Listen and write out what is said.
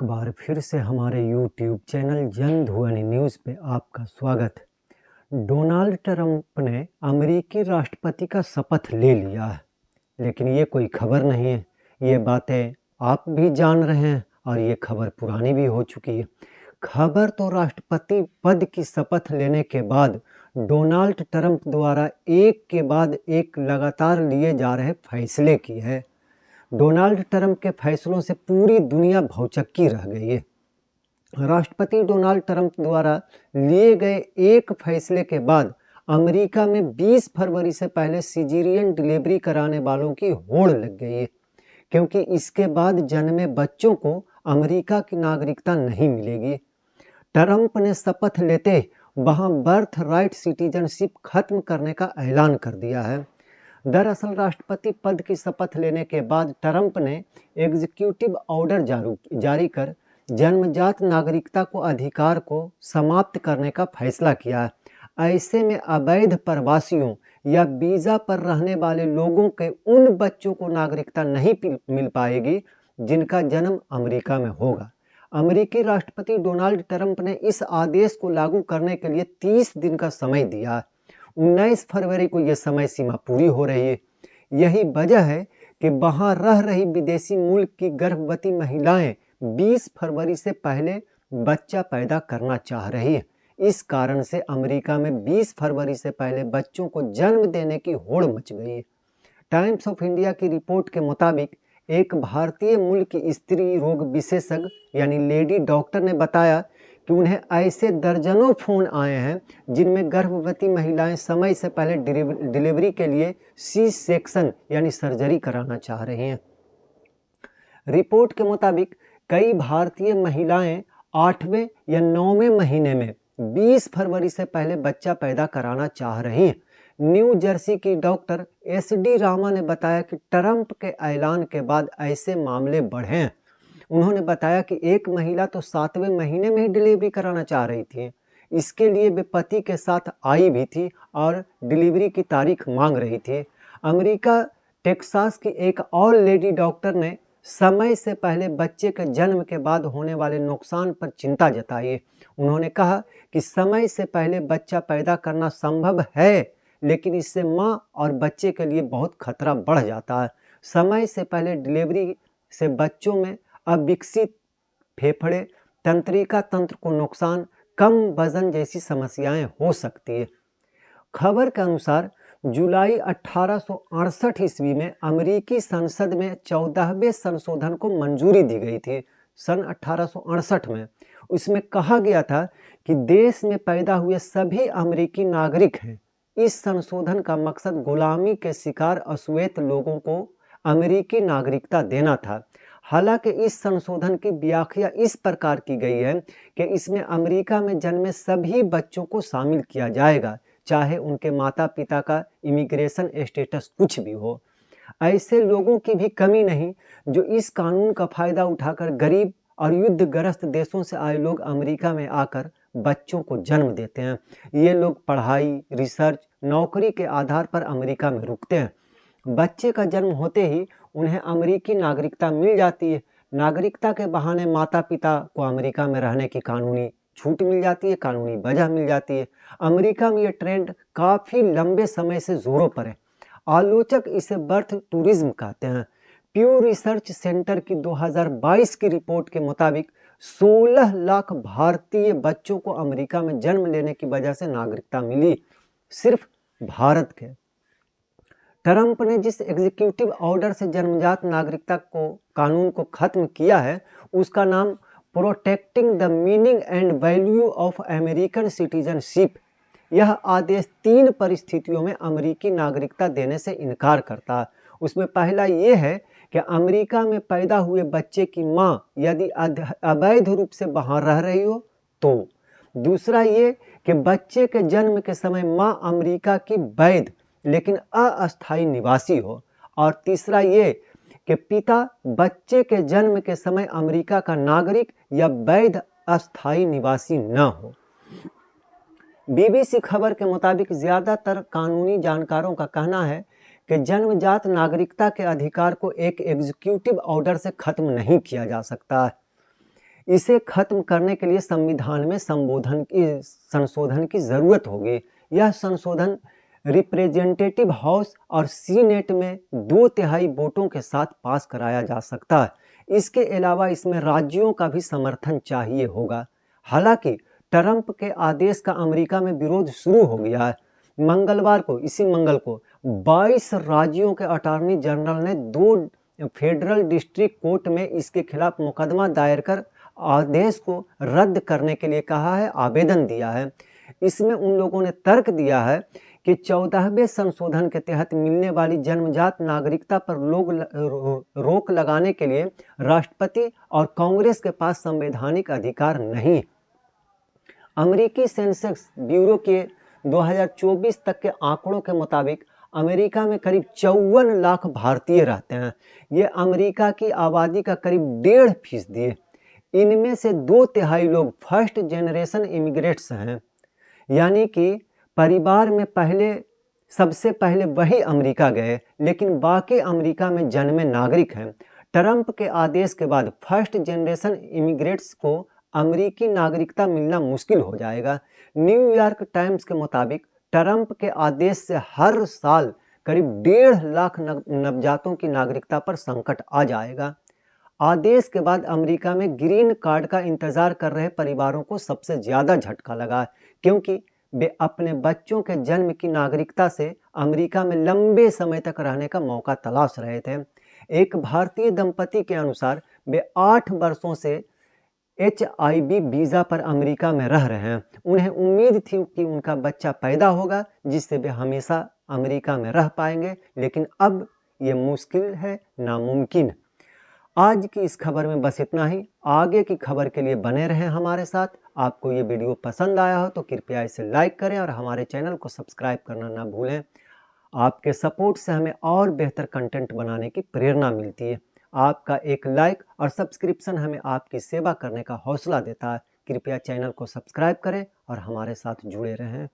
बार फिर से हमारे YouTube चैनल जन ध्वनि न्यूज़ पे आपका स्वागत है। डोनाल्ड ट्रंप ने अमेरिकी राष्ट्रपति का शपथ ले लिया है, लेकिन ये कोई खबर नहीं है। ये बातें आप भी जान रहे हैं और ये खबर पुरानी भी हो चुकी है। खबर तो राष्ट्रपति पद की शपथ लेने के बाद डोनाल्ड ट्रंप द्वारा एक के बाद एक लगातार लिए जा रहे फैसले की है। डोनाल्ड ट्रंप के फैसलों से पूरी दुनिया भौचक्की रह गई है। राष्ट्रपति डोनाल्ड ट्रंप द्वारा लिए गए एक फैसले के बाद अमेरिका में 20 फरवरी से पहले सिजेरियन डिलीवरी कराने वालों की होड़ लग गई है, क्योंकि इसके बाद जन्मे बच्चों को अमेरिका की नागरिकता नहीं मिलेगी। ट्रंप ने शपथ लेते वहां बर्थ राइट सिटीजनशिप खत्म करने का ऐलान कर दिया है। दरअसल राष्ट्रपति पद की शपथ लेने के बाद ट्रंप ने एग्जीक्यूटिव ऑर्डर जारी कर जन्मजात नागरिकता को अधिकार को समाप्त करने का फैसला किया है। ऐसे में अवैध प्रवासियों या वीज़ा पर रहने वाले लोगों के उन बच्चों को नागरिकता नहीं मिल पाएगी जिनका जन्म अमेरिका में होगा। अमेरिकी राष्ट्रपति डोनाल्ड ट्रंप ने इस आदेश को लागू करने के लिए 30 दिन का समय दिया है। 19 फरवरी को यह समय सीमा पूरी हो रही है। यही वजह है कि वहां रह रही विदेशी मूल की गर्भवती महिलाएं 20 फरवरी से पहले बच्चा पैदा करना चाह रही है। इस कारण से अमेरिका में 20 फरवरी से पहले बच्चों को जन्म देने की होड़ मच गई है। टाइम्स ऑफ इंडिया की रिपोर्ट के मुताबिक एक भारतीय मूल की स्त्री रोग विशेषज्ञ यानी लेडी डॉक्टर ने बताया कि उन्हें ऐसे दर्जनों फोन आए हैं जिनमें गर्भवती महिलाएं समय से पहले डिलीवरी के लिए सी सेक्शन यानी सर्जरी कराना चाह रही हैं। रिपोर्ट के मुताबिक कई भारतीय महिलाएं 8वें या 9वें महीने में 20 फरवरी से पहले बच्चा पैदा कराना चाह रही हैं। न्यू जर्सी की डॉक्टर एस.डी. रामा ने बताया कि ट्रंप के ऐलान के बाद ऐसे मामले बढ़े हैं। उन्होंने बताया कि एक महिला तो 7वें महीने में ही डिलीवरी कराना चाह रही थी। इसके लिए वे पति के साथ आई भी थी और डिलीवरी की तारीख मांग रही थी। अमेरिका टेक्सास की एक और लेडी डॉक्टर ने समय से पहले बच्चे के जन्म के बाद होने वाले नुकसान पर चिंता जताई है। उन्होंने कहा कि समय से पहले बच्चा पैदा करना संभव है, लेकिन इससे माँ और बच्चे के लिए बहुत खतरा बढ़ जाता है। समय से पहले डिलीवरी से बच्चों में अविकसित फेफड़े, तंत्रिका तंत्र को नुकसान, कम वजन जैसी समस्याएं हो सकती है। खबर के अनुसार जुलाई 1868 ईस्वी में अमेरिकी संसद में 14वें संशोधन को मंजूरी दी गई थी। सन 1868 में उसमें कहा गया था कि देश में पैदा हुए सभी अमेरिकी नागरिक हैं। इस संशोधन का मकसद गुलामी के शिकार अश्वेत लोगों को अमेरिकी नागरिकता देना था। हालांकि इस संशोधन की व्याख्या इस प्रकार की गई है कि इसमें अमेरिका में जन्मे सभी बच्चों को शामिल किया जाएगा, चाहे उनके माता पिता का इमिग्रेशन स्टेटस कुछ भी हो। ऐसे लोगों की भी कमी नहीं जो इस कानून का फायदा उठाकर गरीब और युद्धग्रस्त देशों से आए लोग अमेरिका में आकर बच्चों को जन्म देते हैं। ये लोग पढ़ाई, रिसर्च, नौकरी के आधार पर अमेरिका में रुकते हैं। बच्चे का जन्म होते ही उन्हें अमेरिकी नागरिकता मिल जाती है। नागरिकता के बहाने माता पिता को अमेरिका में रहने की कानूनी छूट मिल जाती है, कानूनी वजह मिल जाती है। अमेरिका में ये ट्रेंड काफ़ी लंबे समय से जोरों पर है। आलोचक इसे बर्थ टूरिज्म कहते हैं। प्यू रिसर्च सेंटर की 2022 की रिपोर्ट के मुताबिक 16 लाख भारतीय बच्चों को अमेरिका में जन्म लेने की वजह से नागरिकता मिली, सिर्फ भारत के। ट्रंप ने जिस एग्जीक्यूटिव ऑर्डर से जन्मजात नागरिकता को कानून को खत्म किया है उसका नाम protecting the meaning and value of American citizenship. यह आदेश 3 परिस्थितियों में अमेरिकी नागरिकता देने से इनकार करता है। उसमें पहला ये है कि अमेरिका में पैदा हुए बच्चे की माँ यदि अवैध रूप से बाहर रह रही हो तो। दूसरा ये कि बच्चे के जन्म के समय माँ अमेरिका की वैध लेकिन अस्थायी निवासी हो। और तीसरा ये कि पिता बच्चे के जन्म के समय अमेरिका का नागरिक या वैध अस्थायी निवासी न हो। बीबीसी खबर के मुताबिक ज़्यादातर कानूनी जानकारों का कहना है कि जन्मजात नागरिकता के अधिकार को एक एग्जीक्यूटिव ऑर्डर से खत्म नहीं किया जा सकता है। इसे खत्म करने के लिए संविधान में संशोधन की ज़रूरत होगी। यह संशोधन रिप्रेजेंटेटिव हाउस और सीनेट में 2/3 वोटों के साथ पास कराया जा सकता है। इसके अलावा इसमें राज्यों का भी समर्थन चाहिए होगा। हालांकि ट्रंप के आदेश का अमेरिका में विरोध शुरू हो गया है। इसी मंगल को 22 राज्यों के अटॉर्नी जनरल ने 2 फेडरल डिस्ट्रिक्ट कोर्ट में इसके खिलाफ मुकदमा दायर कर आदेश को रद्द करने के लिए कहा है, आवेदन दिया है। इसमें उन लोगों ने तर्क दिया है कि 14वें संशोधन के तहत मिलने वाली जन्मजात नागरिकता पर रोक लगाने के लिए राष्ट्रपति और कांग्रेस के पास संवैधानिक अधिकार नहीं। अमेरिकी सेंसस ब्यूरो के 2024 तक के आंकड़ों के मुताबिक अमेरिका में करीब 54 लाख भारतीय रहते हैं। ये अमेरिका की आबादी का करीब 1.5% है। इनमें से 2/3 लोग फर्स्ट जनरेशन इमिग्रेट्स हैं, यानी कि परिवार में सबसे पहले वही अमेरिका गए, लेकिन बाकी अमेरिका में जन्मे नागरिक हैं। ट्रंप के आदेश के बाद फर्स्ट जनरेशन इमिग्रेट्स को अमेरिकी नागरिकता मिलना मुश्किल हो जाएगा। न्यूयॉर्क टाइम्स के मुताबिक ट्रंप के आदेश से हर साल करीब 1.5 लाख नवजातों की नागरिकता पर संकट आ जाएगा। आदेश के बाद अमेरिका में ग्रीन कार्ड का इंतजार कर रहे परिवारों को सबसे ज़्यादा झटका लगा, क्योंकि वे अपने बच्चों के जन्म की नागरिकता से अमेरिका में लंबे समय तक रहने का मौका तलाश रहे थे। एक भारतीय दंपति के अनुसार वे 8 वर्षों से HIV वीज़ा पर अमेरिका में रह रहे हैं। उन्हें उम्मीद थी कि उनका बच्चा पैदा होगा जिससे वे हमेशा अमेरिका में रह पाएंगे, लेकिन अब ये मुश्किल है, नामुमकिन। आज की इस खबर में बस इतना ही। आगे की खबर के लिए बने रहें हमारे साथ। आपको ये वीडियो पसंद आया हो तो कृपया इसे लाइक करें और हमारे चैनल को सब्सक्राइब करना ना भूलें। आपके सपोर्ट से हमें और बेहतर कंटेंट बनाने की प्रेरणा मिलती है। आपका एक लाइक और सब्सक्रिप्शन हमें आपकी सेवा करने का हौसला देता है। कृपया चैनल को सब्सक्राइब करें और हमारे साथ जुड़े रहें।